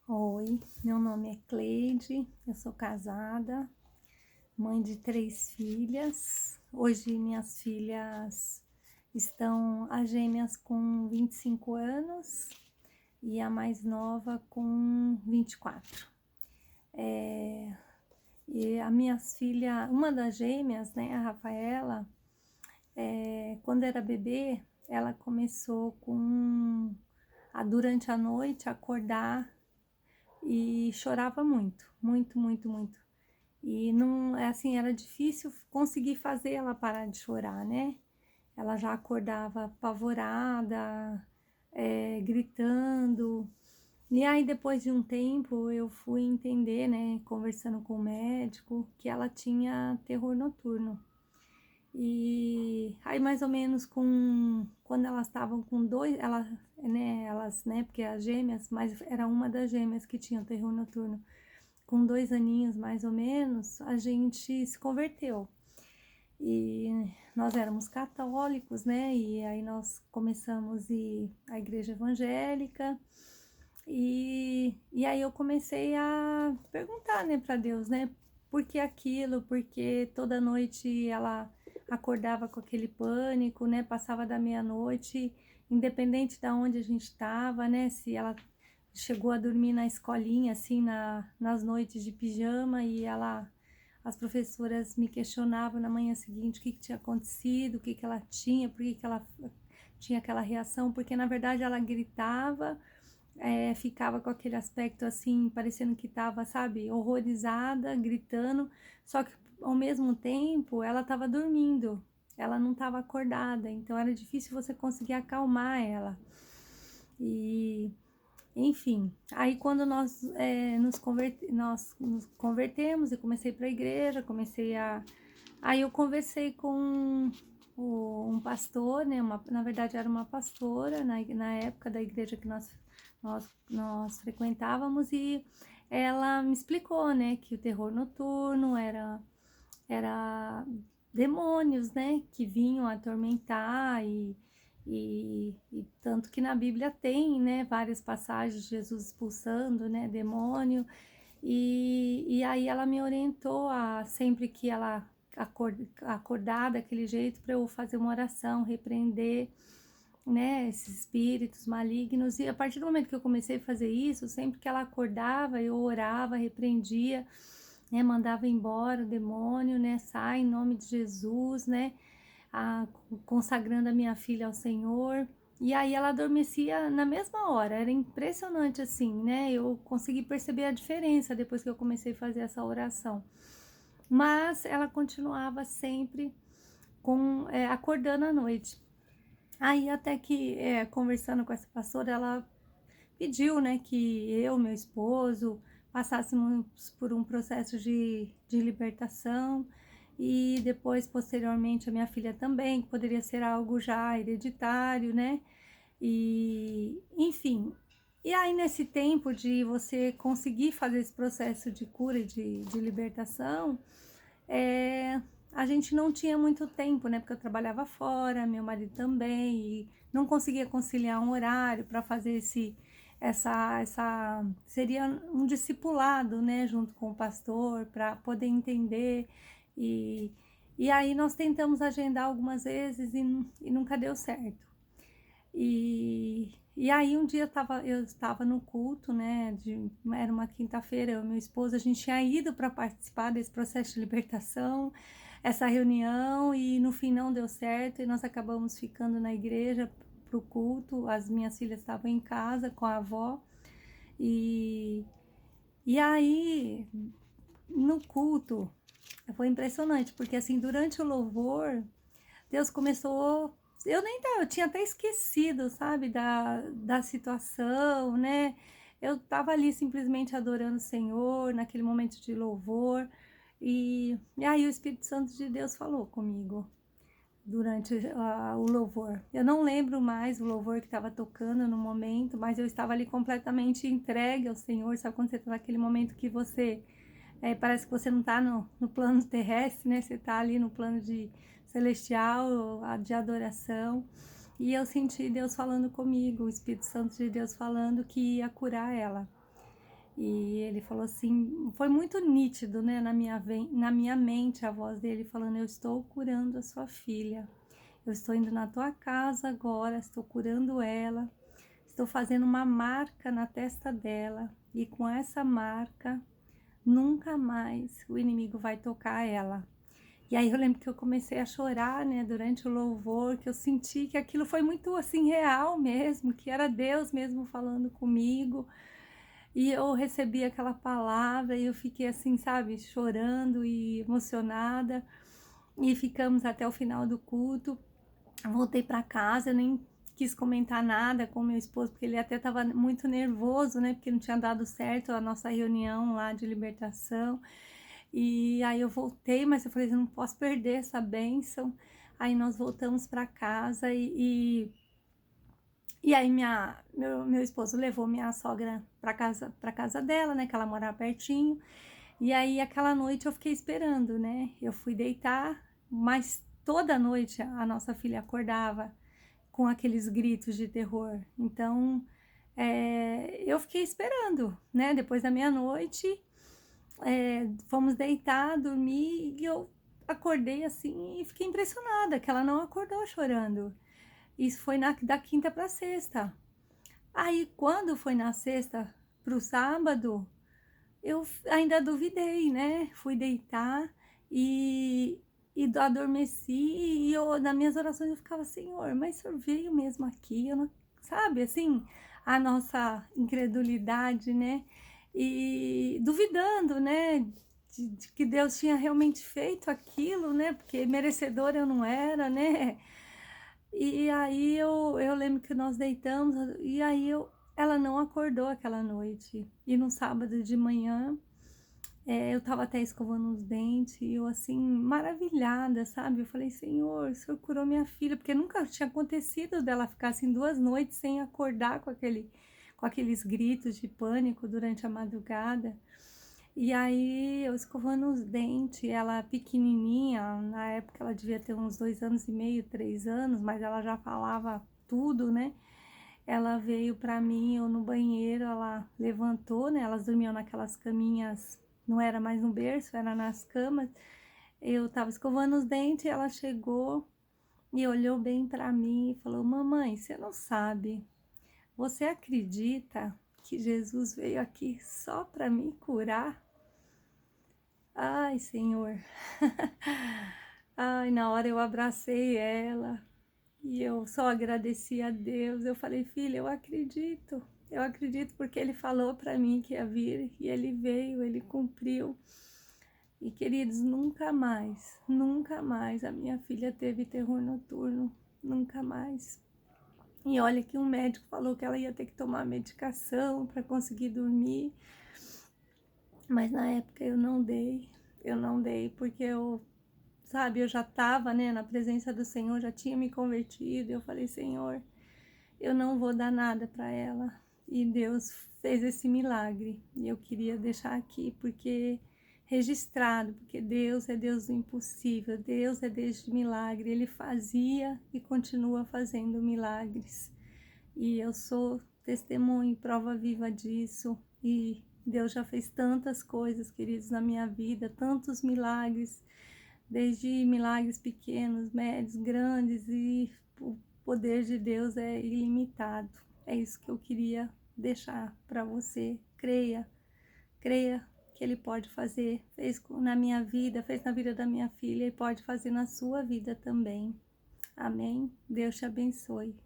Oi, meu nome é Cleide, eu sou casada, mãe de 3 filhas. Hoje minhas filhas estão as gêmeas com 25 anos e a mais nova com 24. E a minhas filhas, uma das gêmeas, né, a Rafaela, quando era bebê, ela começou durante a noite acordar e chorava muito, muito, muito, muito. E não, é assim, era difícil conseguir fazer ela parar de chorar, né? Ela já acordava apavorada, gritando. E aí, depois de um tempo, eu fui entender, né, conversando com o médico, que ela tinha terror noturno. E aí, mais ou menos quando elas estavam com elas, né, porque as gêmeas, mas era uma das gêmeas que tinha terror noturno, com 2 aninhos mais ou menos, a gente se converteu. E nós éramos católicos, né? E aí nós começamos a ir à igreja evangélica. E aí eu comecei a perguntar, né, para Deus, né? Por que aquilo? Porque toda noite ela acordava com aquele pânico, né? Passava da meia-noite, independente de onde a gente estava, né? Se ela chegou a dormir na escolinha, assim, nas noites de pijama, e as professoras me questionavam na manhã seguinte o que tinha acontecido, o que ela tinha, por que ela tinha aquela reação, porque na verdade ela gritava, ficava com aquele aspecto assim, parecendo que estava, sabe, horrorizada, gritando, só que ao mesmo tempo ela estava dormindo, ela não estava acordada, então era difícil você conseguir acalmar ela. E enfim, aí quando nós nos convertemos, eu comecei para a igreja, aí eu conversei com um pastor, né? Na verdade era uma pastora na época da igreja que nós frequentávamos, e ela me explicou, né, que o terror noturno era demônios, né, que vinham atormentar e tanto que na Bíblia tem, né, várias passagens de Jesus expulsando, né, demônio. E aí ela me orientou a sempre que ela acordar daquele jeito, para eu fazer uma oração, repreender, né, esses espíritos malignos. E a partir do momento que eu comecei a fazer isso, sempre que ela acordava, eu orava, repreendia, né, mandava embora o demônio, né, sai em nome de Jesus, né, consagrando a minha filha ao Senhor. E aí ela adormecia na mesma hora, era impressionante assim, né? Eu consegui perceber a diferença depois que eu comecei a fazer essa oração. Mas ela continuava sempre acordando à noite. Aí até que, conversando com essa pastora, ela pediu, né, que eu, meu esposo, passássemos por um processo de libertação, e depois, posteriormente, a minha filha também, que poderia ser algo já hereditário, né? E, enfim. E aí, nesse tempo de você conseguir fazer esse processo de cura e de libertação, é, a gente não tinha muito tempo, né? Porque eu trabalhava fora, meu marido também, e não conseguia conciliar um horário para fazer seria um discipulado, né? Junto com o pastor, para poder entender. E, e aí nós tentamos agendar algumas vezes e nunca deu certo. E aí um dia eu estava no culto, né? Era uma quinta-feira, eu e meu esposo, a gente tinha ido para participar desse processo de libertação, essa reunião, e no fim não deu certo, e nós acabamos ficando na igreja pro culto. As minhas filhas estavam em casa com a avó, e, e aí no culto foi impressionante, porque assim, durante o louvor, Deus começou. Eu tinha até esquecido, sabe, da situação, né? Eu tava ali simplesmente adorando o Senhor, naquele momento de louvor, e aí o Espírito Santo de Deus falou comigo durante o louvor. Eu não lembro mais o louvor que estava tocando no momento, mas eu estava ali completamente entregue ao Senhor. Sabe quando você está naquele momento que você parece que você não está no plano terrestre, né? Você está ali no plano celestial, de adoração. E eu senti Deus falando comigo, o Espírito Santo de Deus falando que ia curar ela. E ele falou assim, foi muito nítido, né, na minha mente a voz dele falando: eu estou curando a sua filha, eu estou indo na tua casa agora, estou curando ela, estou fazendo uma marca na testa dela, e com essa marca nunca mais o inimigo vai tocar ela. E aí eu lembro que eu comecei a chorar, né, durante o louvor, que eu senti que aquilo foi muito assim real mesmo, que era Deus mesmo falando comigo. E eu recebi aquela palavra e eu fiquei assim, sabe, chorando e emocionada. E ficamos até o final do culto. Voltei para casa, eu nem quis comentar nada com meu esposo, porque ele até estava muito nervoso, né, porque não tinha dado certo a nossa reunião lá de libertação. E aí eu voltei, mas eu falei: eu não posso perder essa bênção. Aí nós voltamos para casa e aí meu esposo levou minha sogra para casa dela, né, que ela morava pertinho. E aí aquela noite eu fiquei esperando, né? Eu fui deitar, mas toda noite a nossa filha acordava com aqueles gritos de terror. Então, eu fiquei esperando, né? Depois da meia-noite, fomos deitar, dormir, e eu acordei assim e fiquei impressionada que ela não acordou chorando. Isso foi da quinta para sexta. Aí, quando foi na sexta para o sábado, eu ainda duvidei, né? Fui deitar e, adormeci, e eu, nas minhas orações eu ficava: Senhor, mas o Senhor veio mesmo aqui? Eu não, sabe, assim, a nossa incredulidade, né? E duvidando, né? De que Deus tinha realmente feito aquilo, né? Porque merecedora eu não era, né? E aí eu lembro que nós deitamos, e aí ela não acordou aquela noite. E no sábado de manhã, eu tava até escovando os dentes, e eu assim, maravilhada, sabe? Eu falei: Senhor, o Senhor curou minha filha, porque nunca tinha acontecido dela ficar assim 2 noites sem acordar com aqueles gritos de pânico durante a madrugada. E aí eu escovando os dentes, ela pequenininha, na época ela devia ter uns 2 anos e meio, 3 anos, mas ela já falava tudo, né? Ela veio pra mim, eu no banheiro, ela levantou, né? Elas dormiam naquelas caminhas, não era mais no berço, era nas camas. Eu tava escovando os dentes, ela chegou e olhou bem pra mim e falou: Mamãe, você não sabe, você acredita que Jesus veio aqui só pra me curar? Ai, Senhor. Ai, na hora eu abracei ela e eu só agradeci a Deus. Eu falei: filha, eu acredito. Eu acredito porque ele falou para mim que ia vir, e ele veio, ele cumpriu. E, queridos, nunca mais a minha filha teve terror noturno, nunca mais. E olha que um médico falou que ela ia ter que tomar medicação para conseguir dormir, mas na época eu não dei, porque sabe, eu já estava, né, na presença do Senhor, já tinha me convertido. Eu falei: Senhor, eu não vou dar nada para ela. E Deus fez esse milagre. E eu queria deixar aqui, porque registrado, porque Deus é Deus do impossível, Deus é Deus de milagre. Ele fazia e continua fazendo milagres. E eu sou testemunha e prova viva disso. E Deus já fez tantas coisas, queridos, na minha vida, tantos milagres, desde milagres pequenos, médios, grandes, e o poder de Deus é ilimitado. É isso que eu queria deixar para você. Creia, creia que Ele pode fazer. Fez na minha vida, fez na vida da minha filha, e pode fazer na sua vida também. Amém? Deus te abençoe.